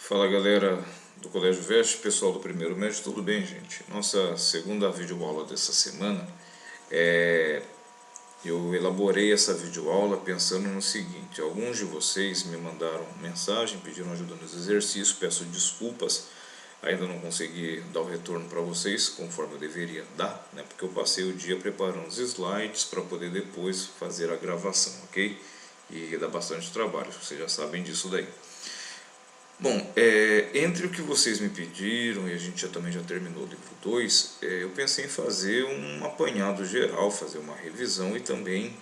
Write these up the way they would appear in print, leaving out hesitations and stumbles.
Fala galera do Colégio Veste, pessoal do primeiro médio, tudo bem gente? Nossa segunda videoaula dessa semana, eu elaborei essa videoaula pensando no seguinte: alguns de vocês me mandaram mensagem, pediram ajuda nos exercícios, peço desculpas, ainda não consegui dar o retorno para vocês conforme eu deveria dar, né? Porque eu passei o dia preparando os slides para poder depois fazer a gravação, ok? E dá bastante trabalho, vocês já sabem disso daí. Bom, entre o que vocês me pediram, e a gente também já terminou o livro 2, eu pensei em fazer um apanhado geral, fazer uma revisão e também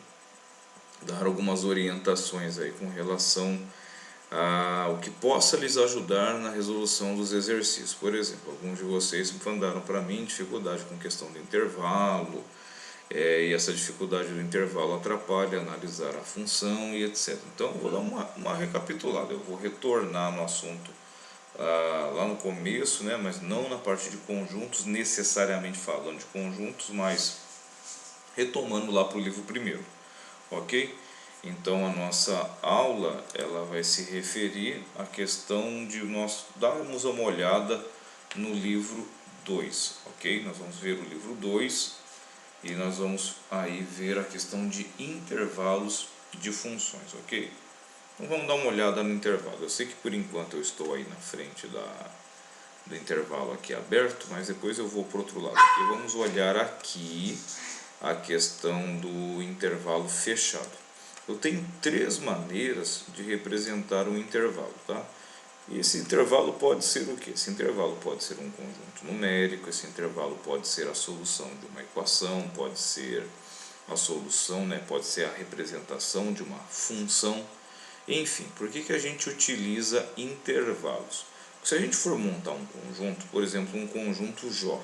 dar algumas orientações aí com relação ao que possa lhes ajudar na resolução dos exercícios. Por exemplo, alguns de vocês mandaram para mim dificuldade com questão do intervalo, e essa dificuldade do intervalo atrapalha analisar a função e etc. Então eu vou dar uma recapitulada, eu vou retornar no assunto lá no começo, né, mas não na parte de conjuntos, necessariamente falando de conjuntos, mas retomando lá para o livro primeiro, ok? Então a nossa aula ela vai se referir à questão de nós darmos uma olhada no livro 2, ok? Nós vamos ver o livro 2 e nós vamos aí ver a questão de intervalos de funções, ok? Então vamos dar uma olhada no intervalo. Eu sei que por enquanto eu estou aí na frente do intervalo aqui aberto, mas depois eu vou para o outro lado. Aqui. Vamos olhar aqui a questão do intervalo fechado. Eu tenho três maneiras de representar um intervalo, tá? E esse intervalo pode ser o que? Esse intervalo pode ser um conjunto numérico, esse intervalo pode ser a solução de uma equação, pode ser a solução, né? Pode ser a representação de uma função. Enfim, por que a gente utiliza intervalos? Se a gente for montar um conjunto, por exemplo, um conjunto J,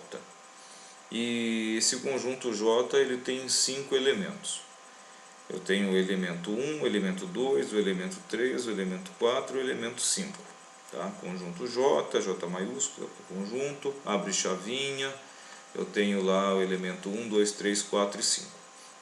e esse conjunto J ele tem 5 elementos. Eu tenho o elemento 1, o elemento 2, o elemento 3, o elemento 4 e o elemento 5. Tá? Conjunto J, J maiúsculo, conjunto, abre chavinha, eu tenho lá o elemento 1, 2, 3, 4 e 5.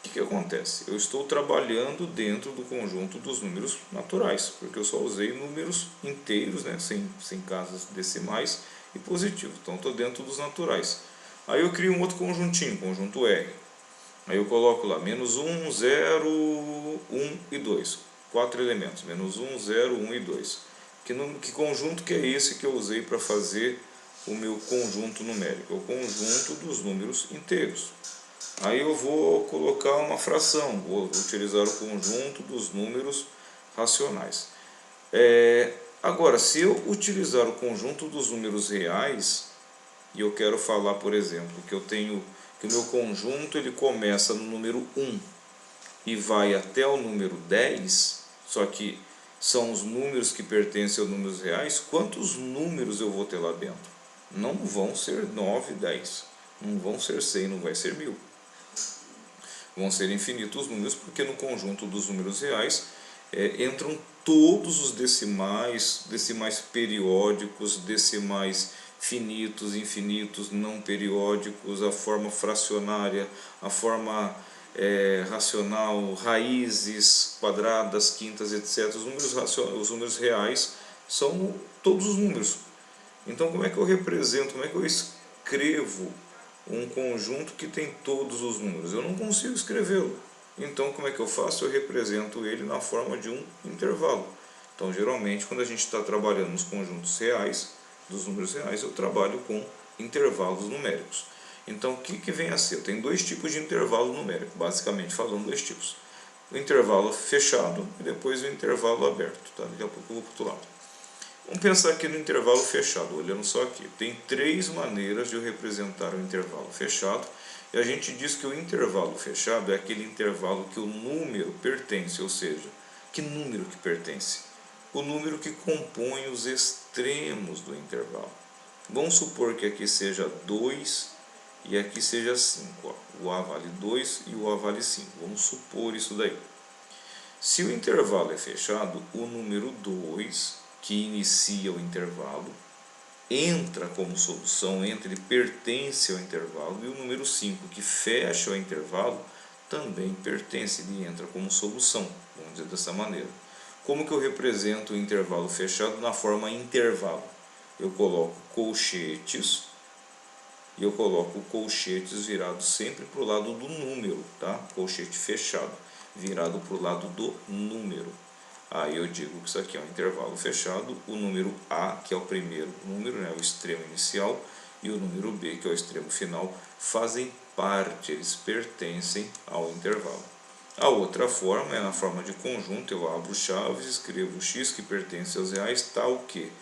O que acontece? Eu estou trabalhando dentro do conjunto dos números naturais, porque eu só usei números inteiros, né, sem casas decimais e positivos, então estou dentro dos naturais. Aí eu crio um outro conjuntinho, conjunto R. Aí eu coloco lá menos 1, 0, 1 e 2. 4 elementos, menos 1, 0, 1 e 2. Que conjunto que é esse que eu usei para fazer o meu conjunto numérico? É o conjunto dos números inteiros. Aí eu vou colocar uma fração, vou utilizar o conjunto dos números racionais. Agora, se eu utilizar o conjunto dos números reais, e eu quero falar, por exemplo, que o meu conjunto ele começa no número 1 e vai até o número 10, só que são os números que pertencem aos números reais, quantos números eu vou ter lá dentro? Não vão ser 9, 10, não vão ser 100, não vai ser 1000. Vão ser infinitos números, porque no conjunto dos números reais entram todos os decimais periódicos, decimais finitos, infinitos, não periódicos, a forma fracionária, a forma racional, raízes, quadradas, quintas, etc. Os números reais são todos os números. Então como é que eu represento, como é que eu escrevo um conjunto que tem todos os números? Eu não consigo escrevê-lo. Então como é que eu faço? Eu represento ele na forma de um intervalo. Então geralmente quando a gente está trabalhando nos conjuntos reais, dos números reais, eu trabalho com intervalos numéricos. Então o que vem a ser? Eu tenho dois tipos de intervalo numérico, basicamente falando dois tipos. O intervalo fechado e depois o intervalo aberto. Tá? Daqui a pouco eu vou para o outro lado. Vamos pensar aqui no intervalo fechado, olhando só aqui. Tem três maneiras de eu representar o intervalo fechado. E a gente diz que o intervalo fechado é aquele intervalo que o número pertence, ou seja, que número que pertence? O número que compõe os extremos do intervalo. Vamos supor que aqui seja 2 e aqui seja 5. O A vale 2 e o A vale 5. Vamos supor isso daí. Se o intervalo é fechado, o número 2, que inicia o intervalo, entra como solução, ele pertence ao intervalo, e o número 5, que fecha o intervalo, também pertence, ele entra como solução, vamos dizer dessa maneira. Como que eu represento o intervalo fechado na forma intervalo? Eu coloco colchetes, e eu coloco colchetes virados sempre para o lado do número, tá? Colchete fechado, virado para o lado do número. Aí eu digo que isso aqui é um intervalo fechado, o número A, que é o primeiro número, né, o extremo inicial, e o número B, que é o extremo final, fazem parte, eles pertencem ao intervalo. A outra forma é na forma de conjunto, eu abro chaves, escrevo x que pertence aos reais, tal que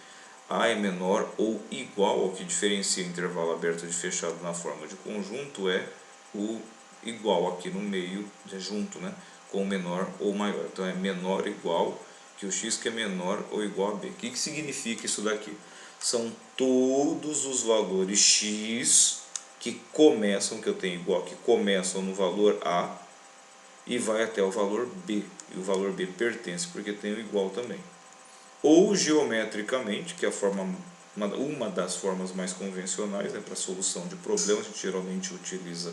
A é menor ou igual ao que diferencia intervalo aberto de fechado na forma de conjunto, é o igual aqui no meio, junto, né, com o menor ou maior. Então é menor ou igual que o x que é menor ou igual a b. O que significa isso daqui? São todos os valores x que começam, que eu tenho igual, que começam no valor A e vai até o valor B. E o valor B pertence porque tem o igual também. Ou geometricamente, que é a forma, uma das formas mais convencionais, né, para solução de problemas, a gente geralmente utiliza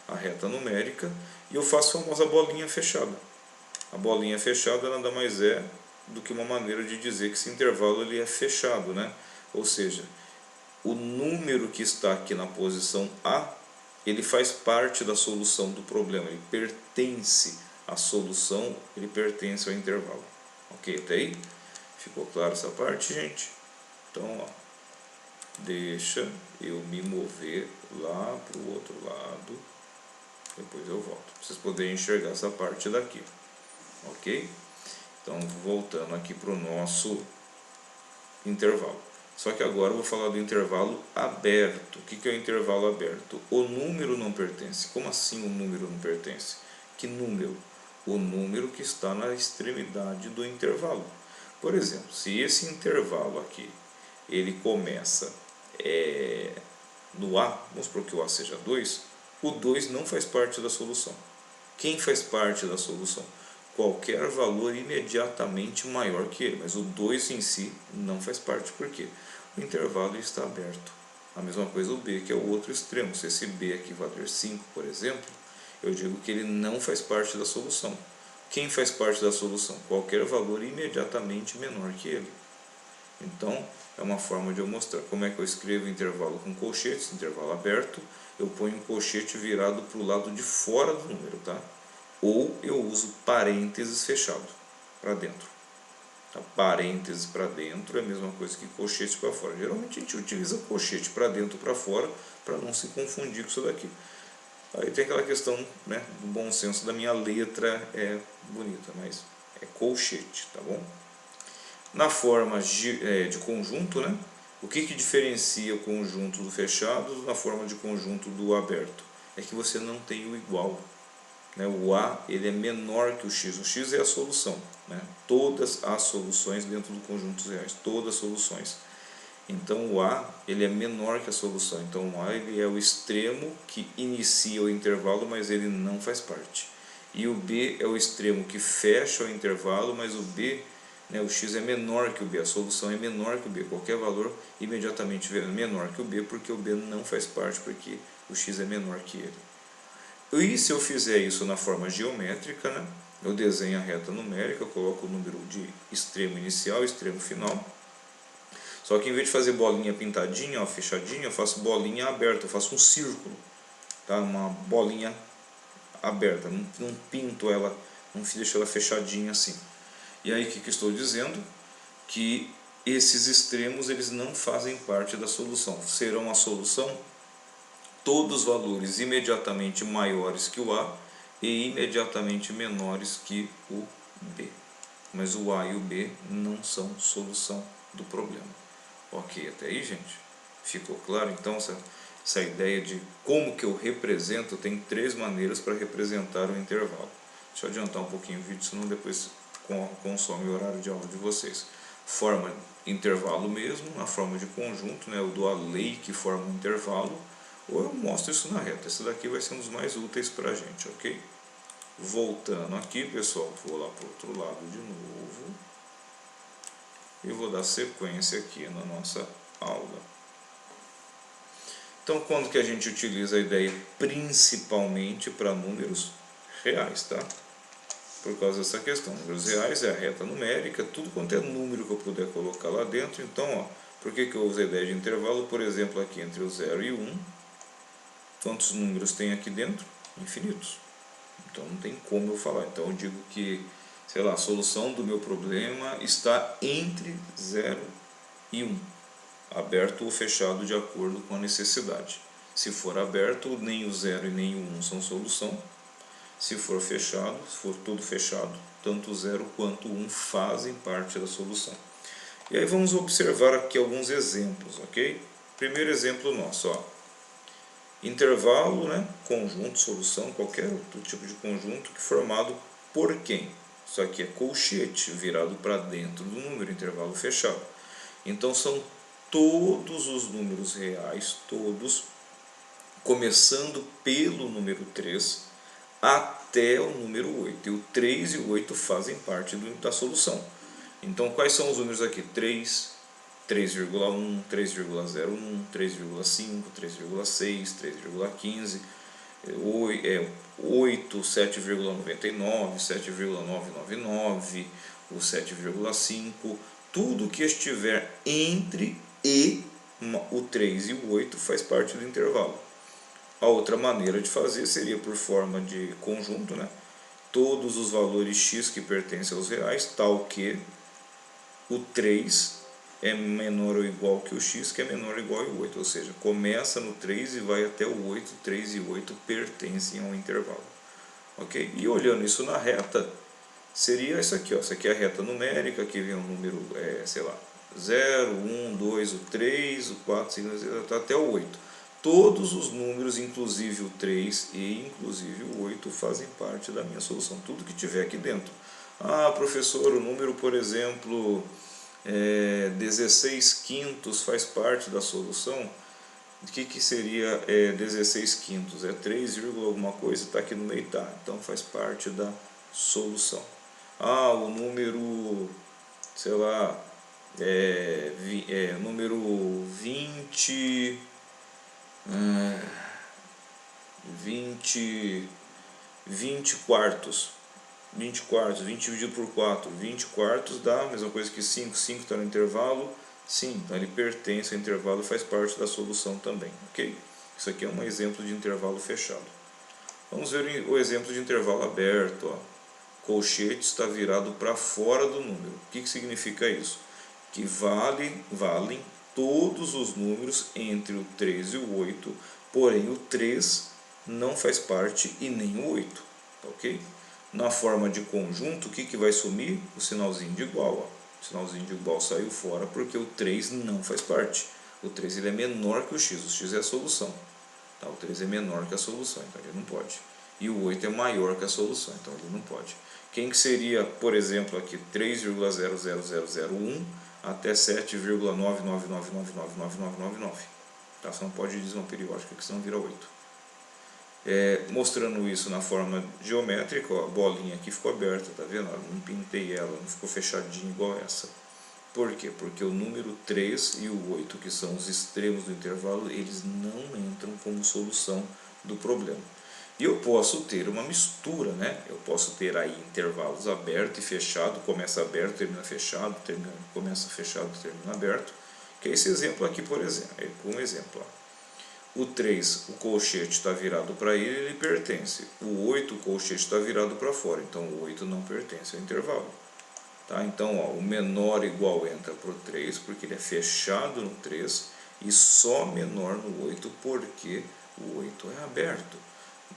a reta numérica, e eu faço a famosa bolinha fechada. A bolinha fechada nada mais é do que uma maneira de dizer que esse intervalo ele é fechado, né? Ou seja, o número que está aqui na posição A, ele faz parte da solução do problema, ele pertence à solução, ele pertence ao intervalo. Ok, até aí? Ficou claro essa parte, gente? Então, ó, deixa eu me mover lá para o outro lado, depois eu volto, para vocês poderem enxergar essa parte daqui, ok? Então, voltando aqui para o nosso intervalo. Só que agora eu vou falar do intervalo aberto. O que é o intervalo aberto? O número não pertence. Como assim o número não pertence? Que número? O número que está na extremidade do intervalo. Por exemplo, se esse intervalo aqui, ele começa no A, vamos supor que o A seja 2, o 2 não faz parte da solução. Quem faz parte da solução? Qualquer valor imediatamente maior que ele, mas o 2 em si não faz parte, porque o intervalo está aberto. A mesma coisa o B, que é o outro extremo. Se esse B aqui valer 5, por exemplo, eu digo que ele não faz parte da solução. Quem faz parte da solução? Qualquer valor imediatamente menor que ele. Então, é uma forma de eu mostrar como é que eu escrevo intervalo com colchetes, intervalo aberto. Eu ponho um colchete virado para o lado de fora do número, tá? Ou eu uso parênteses fechado para dentro. Tá? Parênteses para dentro é a mesma coisa que colchete para fora. Geralmente a gente utiliza colchete para dentro ou para fora para não se confundir com isso daqui. Aí tem aquela questão, né, do bom senso da minha letra é bonita, mas é colchete, tá bom? Na forma de conjunto, né, o que diferencia o conjunto do fechado na forma de conjunto do aberto? É que você não tem o igual. Né? O A ele é menor que o x é a solução. Né? Todas as soluções dentro do conjunto dos reais, todas as soluções. Então o A ele é menor que a solução, então o A ele é o extremo que inicia o intervalo, mas ele não faz parte. E o B é o extremo que fecha o intervalo, mas o B, né, o x é menor que o B, a solução é menor que o B, qualquer valor imediatamente menor que o B, porque o B não faz parte, porque o x é menor que ele. E se eu fizer isso na forma geométrica, né, eu desenho a reta numérica, eu coloco o número de extremo inicial e extremo final. Só que em vez de fazer bolinha pintadinha, ó, fechadinha, eu faço bolinha aberta, eu faço um círculo, tá? Uma bolinha aberta, não pinto ela, não deixo ela fechadinha assim. E aí o que estou dizendo? Que esses extremos eles não fazem parte da solução. Serão a solução todos os valores imediatamente maiores que o A e imediatamente menores que o B. Mas o A e o B não são solução do problema. Ok, até aí, gente? Ficou claro? Então, essa ideia de como que eu represento, tem 3 maneiras para representar o intervalo. Deixa eu adiantar um pouquinho o vídeo, senão depois consome o horário de aula de vocês. Forma intervalo mesmo, na forma de conjunto, né? Eu dou a lei que forma o intervalo, ou eu mostro isso na reta. Esse daqui vai ser um dos mais úteis para a gente, ok? Voltando aqui, pessoal, vou lá para o outro lado de novo. E vou dar sequência aqui na nossa aula. Então, quando que a gente utiliza a ideia principalmente para números reais, tá? por causa dessa questão. Números reais é a reta numérica, tudo quanto é número que eu puder colocar lá dentro. Então, ó, por que eu usei a ideia de intervalo? Por exemplo, aqui entre o 0 e o 1, quantos números tem aqui dentro? Infinitos. Então não tem como eu falar. Então eu digo que, sei lá, a solução do meu problema está entre 0 e 1, aberto ou fechado de acordo com a necessidade. Se for aberto, nem o 0 e nem o 1 são solução. Se for fechado, se for tudo fechado, tanto o 0 quanto o 1 fazem parte da solução. E aí vamos observar aqui alguns exemplos, ok? Primeiro exemplo nosso, ó. Intervalo, né? Conjunto, solução, qualquer outro tipo de conjunto que formado por quem? Isso aqui é colchete, virado para dentro do número, intervalo fechado. Então são todos os números reais, todos, começando pelo número 3 até o número 8. E o 3 e o 8 fazem parte da solução. Então quais são os números aqui? 3, 3,1, 3,01, 3,5, 3,6, 3,15, 8, 7,99, 7,999, o 7,5, tudo que estiver entre o 3 e o 8 faz parte do intervalo. A outra maneira de fazer seria por forma de conjunto, né? Todos os valores x que pertencem aos reais, tal que o 3 é menor ou igual que o x, que é menor ou igual ao 8. Ou seja, começa no 3 e vai até o 8, 3 e 8 pertencem ao intervalo. Ok? E olhando isso na reta, seria isso aqui, ó. Isso aqui é a reta numérica, aqui vem um número, sei lá, 0, 1, 2, o 3, o 4, 5, 6, até o 8. Todos os números, inclusive o 3 e inclusive o 8, fazem parte da minha solução. Tudo que tiver aqui dentro. Ah, professor, o número, por exemplo, 16 quintos faz parte da solução. O que seria 16 quintos? É 3, alguma coisa, está aqui no meio, tá. Então faz parte da solução. Ah, o número, sei lá, número 20... 20 quartos. 20 quartos, 20 dividido por 4. 20 quartos dá a mesma coisa que 5. 5 está no intervalo. Sim, então ele pertence ao intervalo e faz parte da solução também. Ok? Isso aqui é um exemplo de intervalo fechado. Vamos ver o exemplo de intervalo aberto. Ó. Colchete está virado para fora do número. O que significa isso? Que valem todos os números entre o 3 e o 8, porém o 3 não faz parte e nem o 8, ok? Na forma de conjunto, o que vai sumir? O sinalzinho de igual. Ó. O sinalzinho de igual saiu fora porque o 3 não faz parte. O 3 ele é menor que o x é a solução. Tá? O 3 é menor que a solução, então ele não pode. E o 8 é maior que a solução, então ele não pode. Quem que seria, por exemplo, aqui 3,000001 até 7,999999999. Tá? Você não pode dizer uma periódica, que senão vira 8. Mostrando isso na forma geométrica, ó, a bolinha aqui ficou aberta, tá vendo? Eu não pintei ela, não ficou fechadinha igual essa. Por quê? Porque o número 3 e o 8, que são os extremos do intervalo, eles não entram como solução do problema. E eu posso ter uma mistura, né? Eu posso ter aí intervalos aberto e fechado, começa aberto, termina fechado, começa fechado, termina aberto, que é esse exemplo aqui, por exemplo. Um exemplo, ó. O 3, o colchete está virado para ele pertence. O 8, o colchete está virado para fora, então o 8 não pertence ao intervalo. Tá? Então, ó, o menor igual entra para o 3, porque ele é fechado no 3, e só menor no 8, porque o 8 é aberto.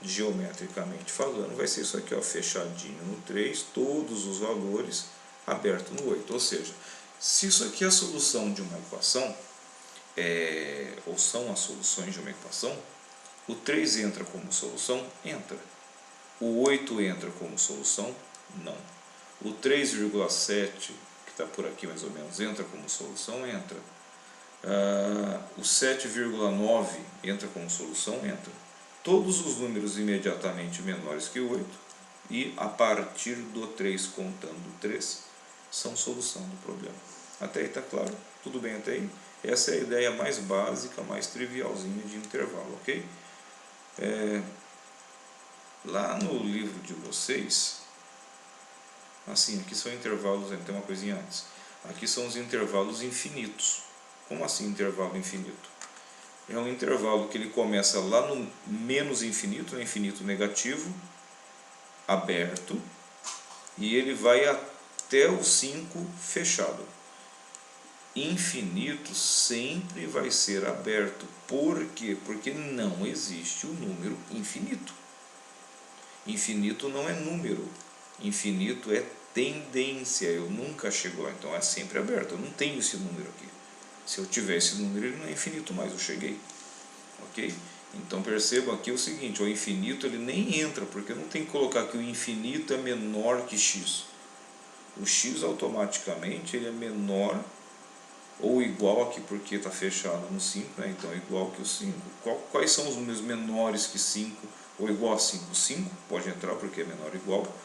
Geometricamente falando, vai ser isso aqui, ó, fechadinho no 3, todos os valores, aberto no 8. Ou seja, se isso aqui é a solução de uma equação, ou são as soluções de uma equação, o 3 entra como solução? Entra. O 8 entra como solução? Não. O 3,7, que está por aqui mais ou menos, entra como solução? Entra. O 7,9 entra como solução? Entra. Todos os números imediatamente menores que o 8 e a partir do 3, contando o 3, são solução do problema. Até aí está claro? Tudo bem até aí? Essa é a ideia mais básica, mais trivialzinha de intervalo, ok? Lá no livro de vocês, Assim, aqui são intervalos, tem uma coisinha antes. Aqui são os intervalos infinitos. Como assim intervalo infinito? É um intervalo que ele começa lá no menos infinito, no infinito negativo, aberto, e ele vai até o 5 fechado. Infinito sempre vai ser aberto. Por quê? Porque não existe o número infinito. Infinito não é número. Infinito é tendência. Eu nunca chego lá, então é sempre aberto. Eu não tenho esse número aqui. Se eu tiver esse número, ele não é infinito mais, eu cheguei. Ok? Então percebam aqui o seguinte, o infinito ele nem entra, porque não tem que colocar que o infinito é menor que x. O x automaticamente ele é menor ou igual aqui, porque está fechado no 5, né? Então é igual que o 5. Quais são os números menores que 5 ou igual a 5? 5 pode entrar porque é menor ou igual.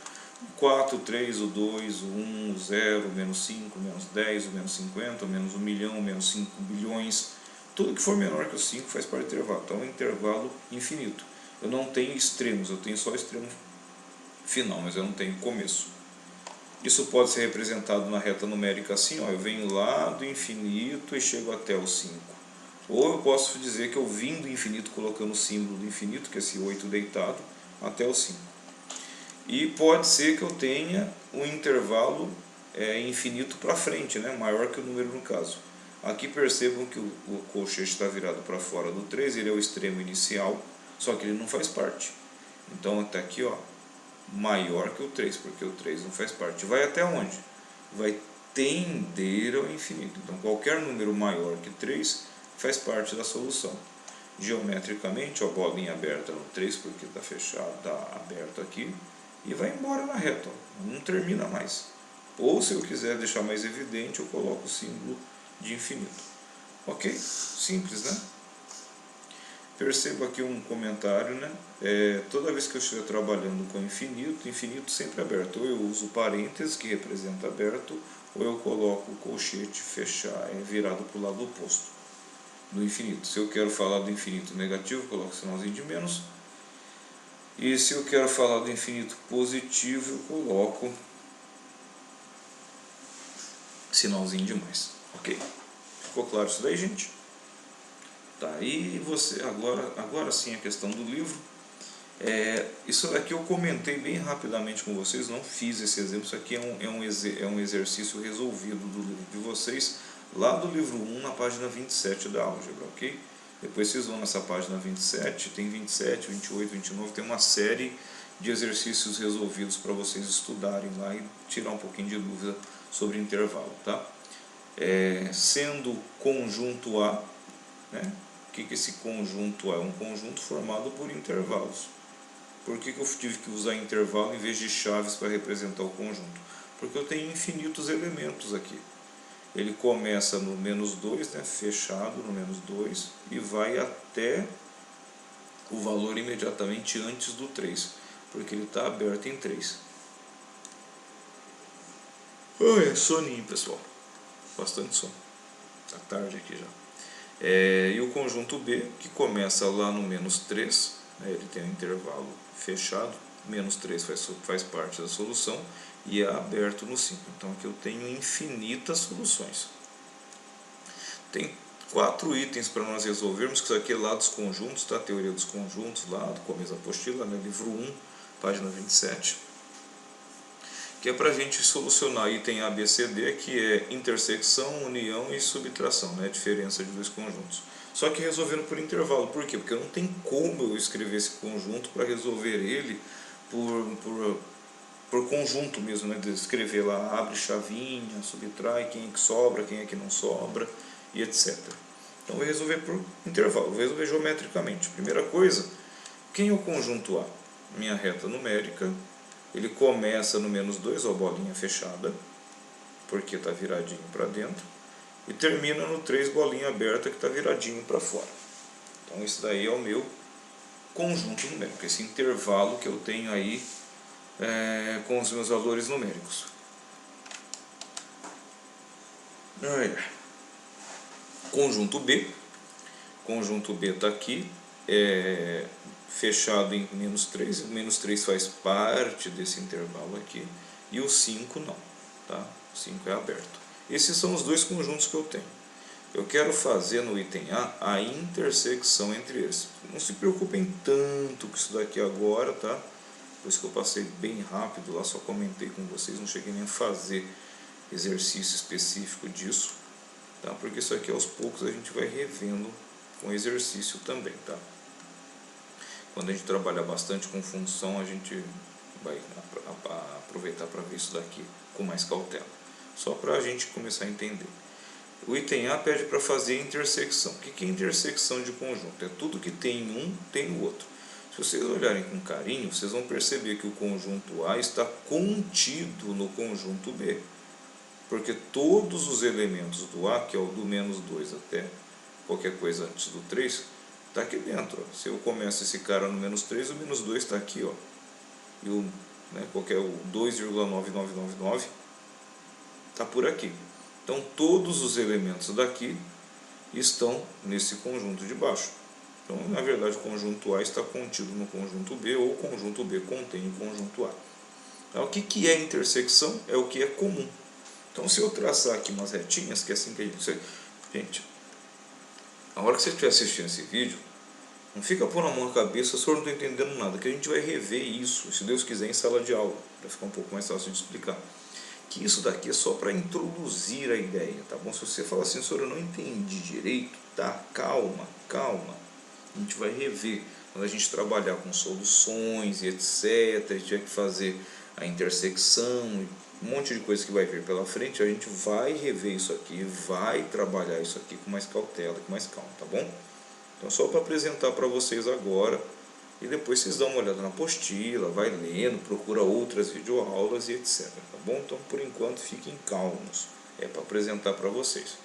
4, 3, o 2, o 1, o 0, o menos 5, o menos 10, o menos 50, o menos 1 milhão, o menos 5 bilhões. Tudo que for menor que o 5 faz parte do intervalo. Então é um intervalo infinito. Eu não tenho extremos, eu tenho só o extremo final, mas eu não tenho começo. Isso pode ser representado na reta numérica assim, ó, eu venho lá do infinito e chego até o 5. Ou eu posso dizer que eu vim do infinito colocando o símbolo do infinito, que é esse 8 deitado, até o 5. E pode ser que eu tenha um intervalo infinito para frente, né? Maior que o número no caso. Aqui percebam que o colchete está virado para fora do 3, ele é o extremo inicial, só que ele não faz parte. Então até aqui, ó, maior que o 3, porque o 3 não faz parte. Vai até onde? Vai tender ao infinito. Então qualquer número maior que 3 faz parte da solução. Geometricamente, ó, bolinha aberta no 3, porque está fechado, está aberto aqui, e vai embora na reta, ó, não termina mais. Ou se eu quiser deixar mais evidente, eu coloco o símbolo de infinito. Ok? Simples, né? Percebo aqui um comentário, né? Toda vez que eu estiver trabalhando com infinito, infinito sempre aberto. Ou eu uso parênteses, que representa aberto, ou eu coloco o colchete fechar, virado para o lado oposto do infinito. Se eu quero falar do infinito negativo, eu coloco o sinalzinho de menos. E se eu quero falar do infinito positivo, eu coloco sinalzinho de mais. Ok? Ficou claro isso daí, gente? Tá, e você, agora sim a questão do livro. Isso daqui eu comentei bem rapidamente com vocês, não fiz esse exemplo, isso aqui é um exercício resolvido do livro de vocês, lá do livro 1, na página 27 da álgebra, ok? Depois vocês vão nessa página 27, tem 27, 28, 29, tem uma série de exercícios resolvidos para vocês estudarem lá e tirar um pouquinho de dúvida sobre intervalo, tá? Sendo conjunto A, né? O que esse conjunto é? Um conjunto formado por intervalos. Por que eu tive que usar intervalo em vez de chaves para representar o conjunto? Porque eu tenho infinitos elementos aqui. Ele começa no menos 2, né, fechado no menos 2, e vai até o valor imediatamente antes do 3, porque ele está aberto em 3. É soninho, pessoal. Bastante sono. Está tarde aqui já. E o conjunto B, que começa lá no menos 3, né, ele tem um intervalo fechado, menos 3 faz parte da solução, e é aberto no 5. Então aqui eu tenho infinitas soluções. Tem 4 itens para nós resolvermos, que isso aqui é lá dos conjuntos, tá? Teoria dos conjuntos, lá do começo da apostila, né? Livro 1, página 27. Que é para a gente solucionar item A, B, C, D, que é intersecção, união e subtração, né? Diferença de dois conjuntos. Só que resolvendo por intervalo. Por quê? Porque não tem como eu escrever esse conjunto para resolver ele por conjunto mesmo, né? De escrever lá, abre chavinha, subtrai, quem é que sobra, quem é que não sobra, e etc. Então eu vou resolver por intervalo, vou resolver geometricamente. Primeira coisa, quem é o conjunto A? Minha reta numérica. Ele começa no menos 2, ó, bolinha fechada, porque está viradinho para dentro, e termina no 3, bolinha aberta, que está viradinho para fora. Então isso daí é o meu conjunto numérico, esse intervalo que eu tenho aí com os meus valores numéricos. Conjunto B. Conjunto B está aqui, fechado em menos 3, o menos 3 faz parte desse intervalo aqui, e o 5 não, tá? O 5 é aberto. Esses são os dois conjuntos que eu tenho. Eu quero fazer no item A a intersecção entre eles. Não se preocupem tanto com isso daqui agora, tá? Por isso que eu passei bem rápido lá, só comentei com vocês, não cheguei nem a fazer exercício específico disso, tá? Porque isso aqui aos poucos a gente vai revendo com exercício também, tá? Quando a gente trabalhar bastante com função, a gente vai aproveitar para ver isso daqui com mais cautela. Só para a gente começar a entender. O item A pede para fazer intersecção. O que é intersecção de conjunto? É tudo que tem em um, tem no outro. Se vocês olharem com carinho, vocês vão perceber que o conjunto A está contido no conjunto B. Porque todos os elementos do A, que é o do menos 2 até qualquer coisa antes do 3, está aqui dentro. Ó. Se eu começo esse cara no menos 3, o menos 2 está aqui. Ó. E o, qualquer o 2,9999 está por aqui. Então todos os elementos daqui estão nesse conjunto de baixo. Então na verdade o conjunto A está contido no conjunto B, ou o conjunto B contém o conjunto A. Então, o que é intersecção? É o que é comum. Então se eu traçar aqui umas retinhas, que é assim que a gente... Gente, a hora que você estiver assistindo esse vídeo, não fica pondo a mão na cabeça, o senhor não está entendendo nada, que a gente vai rever isso, se Deus quiser, em sala de aula, para ficar um pouco mais fácil de explicar. Que isso daqui é só para introduzir a ideia, tá bom? Se você falar assim, senhor, eu não entendi direito, tá? Calma, calma. A gente vai rever. Quando a gente trabalhar com soluções e etc, a gente tiver que fazer a intersecção, um monte de coisa que vai vir pela frente, a gente vai rever isso aqui, vai trabalhar isso aqui com mais cautela, com mais calma, tá bom? Então só para apresentar para vocês agora, e depois vocês dão uma olhada na apostila, vai lendo, procura outras videoaulas e etc, tá bom? Então por enquanto fiquem calmos, é para apresentar para vocês.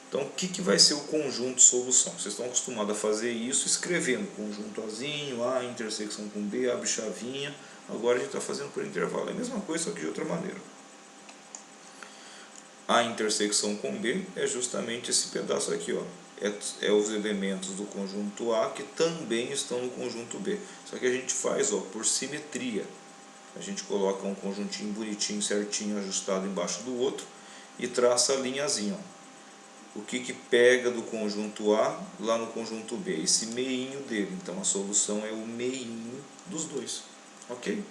Então o que vai ser o conjunto solução? Vocês estão acostumados a fazer isso escrevendo conjunto Azinho, A, intersecção com B, abre chavinha, agora a gente está fazendo por intervalo, é a mesma coisa só que de outra maneira. A intersecção com B é justamente esse pedaço aqui, ó. É os elementos do conjunto A que também estão no conjunto B. Só que a gente faz, ó, por simetria. A gente coloca um conjuntinho bonitinho, certinho, ajustado embaixo do outro e traça a linhazinha. Ó. O que pega do conjunto A lá no conjunto B? Esse meinho dele. Então a solução é o meinho dos dois. Ok?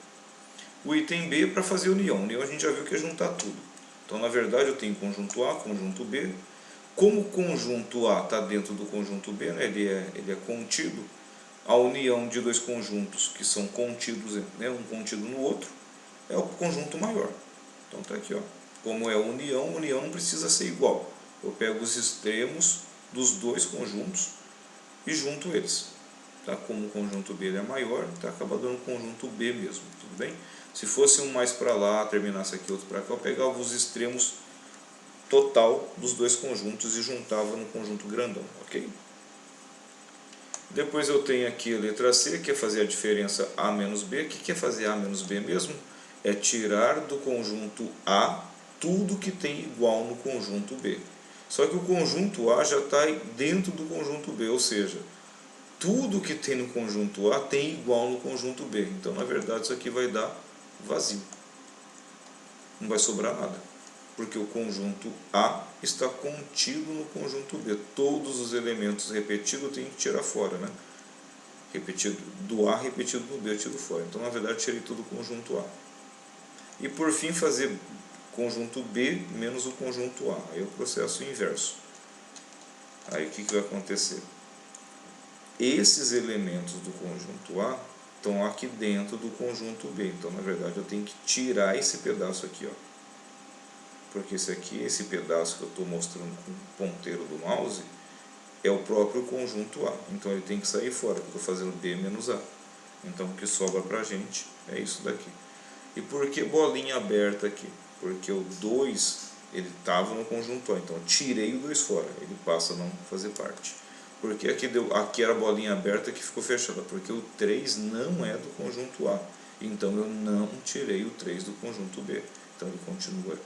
O item B é para fazer união. União a gente já viu que é juntar tudo. Então na verdade eu tenho conjunto A, conjunto B. Como o conjunto A está dentro do conjunto B, né, ele é contido, a união de dois conjuntos que são contidos, né, um contido no outro, é o conjunto maior. Então está aqui, ó. Como é união, união não precisa ser igual. Eu pego os extremos dos dois conjuntos e junto eles. Tá? Como o conjunto B é maior, tá? Acaba dando conjunto B mesmo, tudo bem? Se fosse um mais para lá, terminasse aqui, outro para cá, eu pegava os extremos total dos dois conjuntos e juntava no conjunto grandão, ok? Depois eu tenho aqui a letra C, que é fazer a diferença A menos B. O que é fazer A menos B mesmo? É tirar do conjunto A tudo que tem igual no conjunto B. Só que o conjunto A já está dentro do conjunto B, ou seja, tudo que tem no conjunto A tem igual no conjunto B. Então, na verdade, isso aqui vai dar vazio. Não vai sobrar nada. Porque o conjunto A está contido no conjunto B. Todos os elementos repetidos eu tenho que tirar fora, né? Repetido do A, repetido no B, eu tiro fora. Então, na verdade, tirei todo o conjunto A. E, por fim, fazer conjunto B menos o conjunto A. Aí é o processo inverso. Aí, o que vai acontecer? Esses elementos do conjunto A estão aqui dentro do conjunto B. Então, na verdade, eu tenho que tirar esse pedaço aqui, ó. Porque esse pedaço que eu estou mostrando com o ponteiro do mouse é o próprio conjunto A. Então ele tem que sair fora, porque eu estou fazendo B menos A. Então o que sobra para a gente é isso daqui. E por que bolinha aberta aqui? Porque o 2 ele estava no conjunto A, então eu tirei o 2 fora, ele passa a não fazer parte. Porque aqui era a bolinha aberta que ficou fechada, porque o 3 não é do conjunto A. Então eu não tirei o 3 do conjunto B. Então ele continua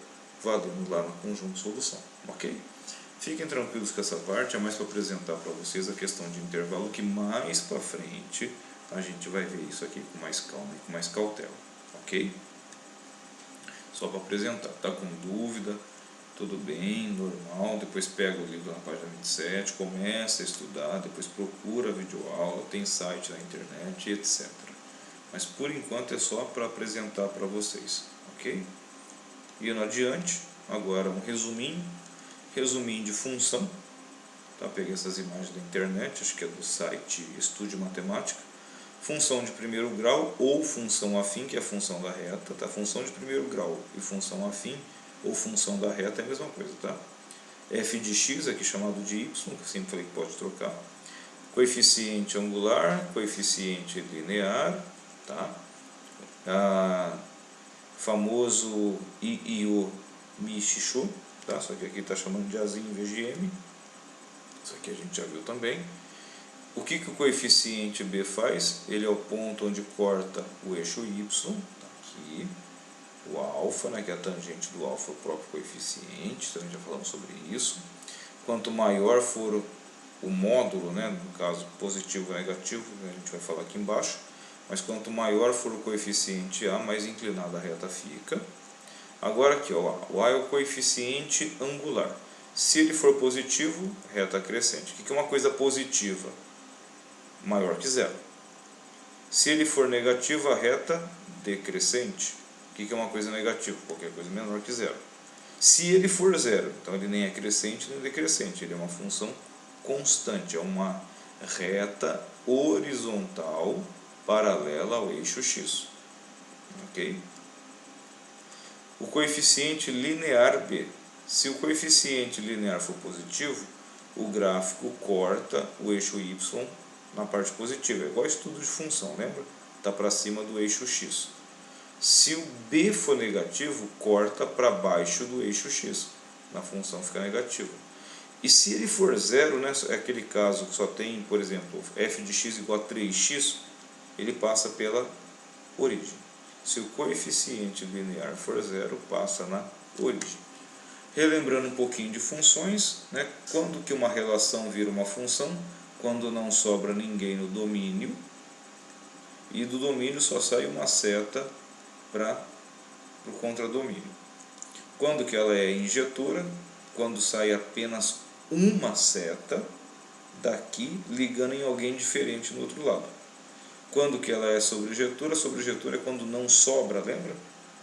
valendo lá no conjunto solução, ok? Fiquem tranquilos com essa parte, é mais para apresentar para vocês a questão de intervalo, que mais para frente a gente vai ver isso aqui com mais calma e com mais cautela, ok? só para apresentar. Tá com dúvida? Tudo bem, normal. Depois pega o livro na página 27, começa a estudar, depois procura videoaula, tem site na internet, etc. Mas por enquanto é só para apresentar para vocês, ok? Indo adiante, agora um resuminho de função. Tá? Peguei essas imagens da internet, acho que é do site Estude Matemática. Função de primeiro grau ou função afim, que é a função da reta. Tá? Função de primeiro grau e função afim ou função da reta é a mesma coisa. Tá? F de x, aqui chamado de y, que eu sempre falei que pode trocar. Coeficiente angular, coeficiente linear. Tá? Famoso I-I-O Mi-Xixô, tá? Só que aqui está chamando de Azinho em vez de M. Isso aqui a gente já viu também. O que o coeficiente B faz? Ele é o ponto onde corta o eixo Y, tá aqui. O alfa, né, que é a tangente do alfa, o próprio coeficiente, também já falamos sobre isso. Quanto maior for o módulo, né, no caso positivo ou negativo, a gente vai falar aqui embaixo, mas quanto maior for o coeficiente A, mais inclinada a reta fica. Agora aqui, ó, o A é o coeficiente angular. Se ele for positivo, reta crescente. O que é uma coisa positiva? Maior que zero. Se ele for negativo, a reta decrescente. O que é uma coisa negativa? Qualquer coisa menor que zero. Se ele for zero, então ele nem é crescente nem decrescente. Ele é uma função constante, é uma reta horizontal paralela ao eixo x. Ok? O coeficiente linear B. Se o coeficiente linear for positivo, o gráfico corta o eixo y na parte positiva. É igual estudo de função, lembra? Está para cima do eixo x. Se o B for negativo, corta para baixo do eixo x. Na função fica negativo. E se ele for zero, né, é aquele caso que só tem, por exemplo, f de x igual a 3x, ele passa pela origem. Se o coeficiente linear for zero, passa na origem. Relembrando um pouquinho de funções, né, quando que uma relação vira uma função? Quando não sobra ninguém no domínio, e do domínio só sai uma seta para o contradomínio. Quando que ela é injetora? Quando sai apenas uma seta daqui ligando em alguém diferente no outro lado. Quando que ela é sobrejetora? Sobrejetora é quando não sobra, lembra?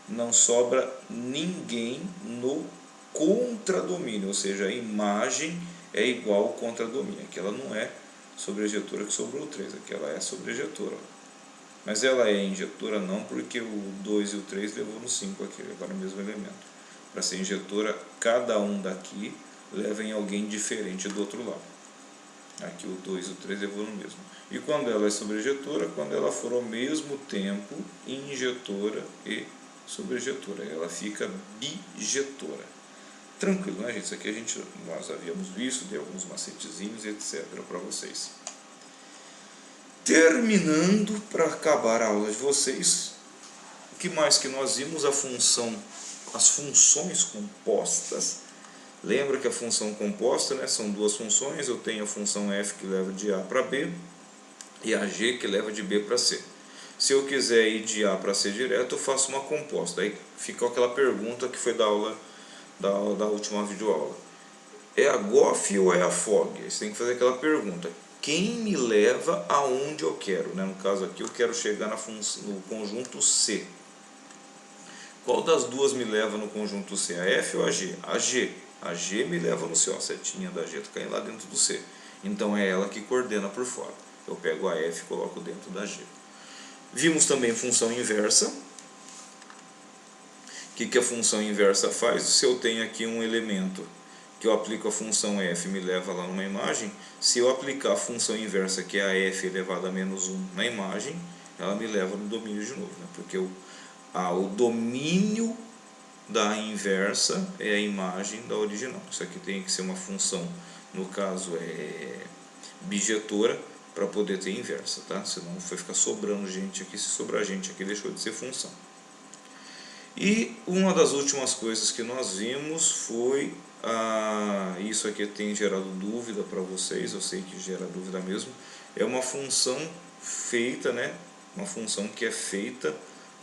Não sobra ninguém no contradomínio, ou seja, a imagem é igual ao contradomínio. Aqui ela não é sobrejetora que sobrou 3, aqui ela é sobrejetora. Mas ela é injetora não, porque o 2 e o 3 levou no 5 aqui, levaram o mesmo elemento. Para ser injetora, cada um daqui leva em alguém diferente do outro lado. Aqui o 2 e o 3 levou no mesmo. E quando ela é sobrejetora? Quando ela for ao mesmo tempo injetora e sobrejetora. Ela fica bijetora. Tranquilo, né, gente? Isso aqui nós havíamos visto, dei alguns macetezinhos, etc. para vocês. Terminando, para acabar a aula de vocês, o que mais que nós vimos? As funções compostas. Lembra que a função composta, né, são duas funções. Eu tenho a função f que leva de A para B e a g que leva de B para C. Se eu quiser ir de A para C direto, eu faço uma composta. Aí fica aquela pergunta que foi da última videoaula. É a GOF ou é a FOG? Você tem que fazer aquela pergunta. Quem me leva aonde eu quero? Né? No caso aqui, eu quero chegar no conjunto C. Qual das duas me leva no conjunto C? A F ou a G? A G. A G me leva no C. Ó, a setinha da G está caindo lá dentro do C. Então é ela que coordena por fora. Eu pego a F e coloco dentro da G. Vimos também função inversa. O que a função inversa faz? Se eu tenho aqui um elemento que eu aplico a função f me leva lá numa imagem, se eu aplicar a função inversa, que é a f elevado a menos 1 na imagem, ela me leva no domínio de novo, né? Porque o domínio da inversa é a imagem da original. Isso aqui tem que ser uma função, no caso é bijetora, para poder ter inversa, tá? Senão vai ficar sobrando gente aqui. Se sobrar gente aqui, deixou de ser função. E uma das últimas coisas que nós vimos foi isso aqui tem gerado dúvida para vocês, eu sei que gera dúvida mesmo. É uma função feita, né? Uma função que é feita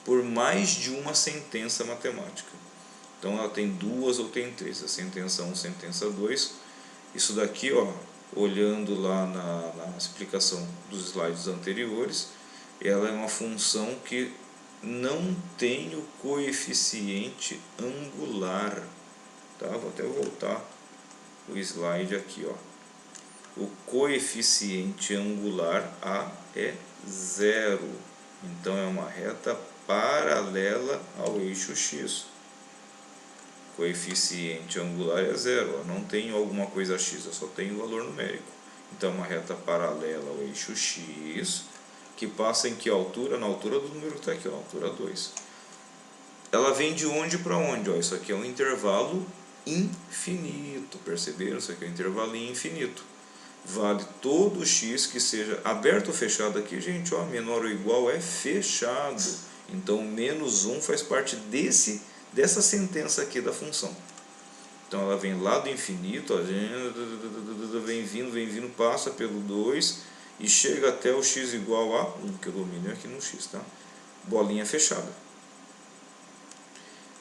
por mais de uma sentença matemática. Então ela tem duas ou tem três, a sentença 1, sentença 2. Isso daqui, ó, olhando lá na explicação dos slides anteriores, ela é uma função que não tem o coeficiente angular, tá? Vou até voltar o slide aqui, ó. O coeficiente angular A é 0, então é uma reta paralela ao eixo X. Coeficiente angular é 0, ó. Não tenho alguma coisa X, eu só tenho o valor numérico. Então é uma reta paralela ao eixo X, que passa em que altura? Na altura do número que está aqui, ó, na altura 2. Ela vem de onde para onde? Ó, isso aqui é um intervalo infinito, perceberam? Isso aqui é um intervalo infinito. Vale todo x que seja aberto ou fechado aqui, gente, ó, menor ou igual é fechado. Então, menos 1 faz parte dessa sentença aqui da função. Então, ela vem lá do infinito, ó, vem vindo, passa pelo 2 e chega até o x igual a 1, que eu domino aqui no x, tá? Bolinha fechada.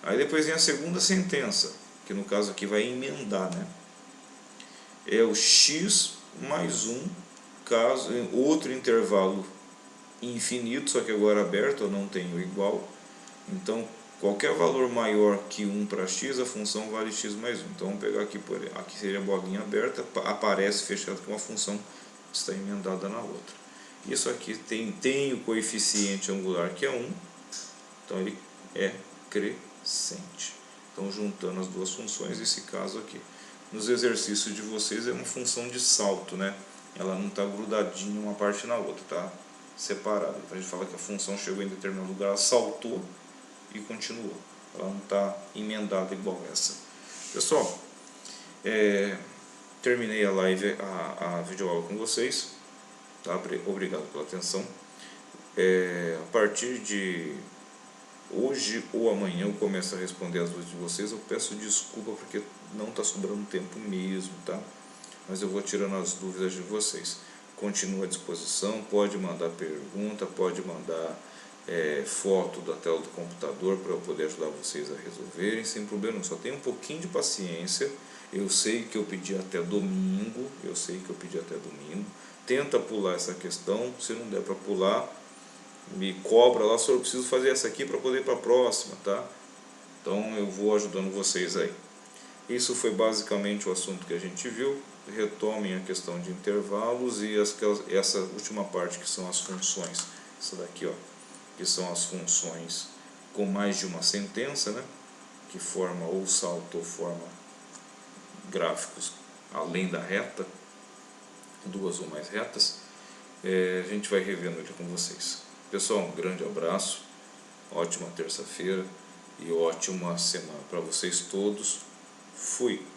Aí depois vem a segunda sentença, que no caso aqui vai emendar, né? É o x mais 1, caso outro intervalo infinito, só que agora aberto, eu não tenho igual. Então, qualquer valor maior que 1 para x, a função vale x mais 1. Então, vamos pegar aqui, aqui seria a bolinha aberta, aparece fechado que uma função está emendada na outra. Isso aqui tem o coeficiente angular que é 1, então ele é crescente. Então, juntando as duas funções, esse caso aqui. Nos exercícios de vocês é uma função de salto, né? Ela não está grudadinha uma parte na outra, tá separada. Então a gente fala que a função chegou em determinado lugar, ela saltou e continuou. Ela não está emendada igual essa. Pessoal, terminei a live, a videoaula com vocês. Tá? Obrigado pela atenção. A partir de hoje ou amanhã eu começo a responder as dúvidas de vocês. Eu peço desculpa porque não está sobrando tempo mesmo, tá? Mas eu vou tirando as dúvidas de vocês. Continuo à disposição, pode mandar pergunta, pode mandar foto da tela do computador para eu poder ajudar vocês a resolverem, sem problema. Só tenha um pouquinho de paciência. Eu sei que eu pedi até domingo, Tenta pular essa questão, se não der para pular, me cobra lá, só eu preciso fazer essa aqui para poder ir para a próxima, tá? Então eu vou ajudando vocês aí. Isso foi basicamente o assunto que a gente viu. Retomem a questão de intervalos e essa última parte que são as funções. Essa daqui, ó, que são as funções com mais de uma sentença, né? Que forma ou salto ou forma gráficos além da reta, duas ou mais retas. A gente vai revendo aqui com vocês. Pessoal, um grande abraço, ótima terça-feira e ótima semana para vocês todos. Fui!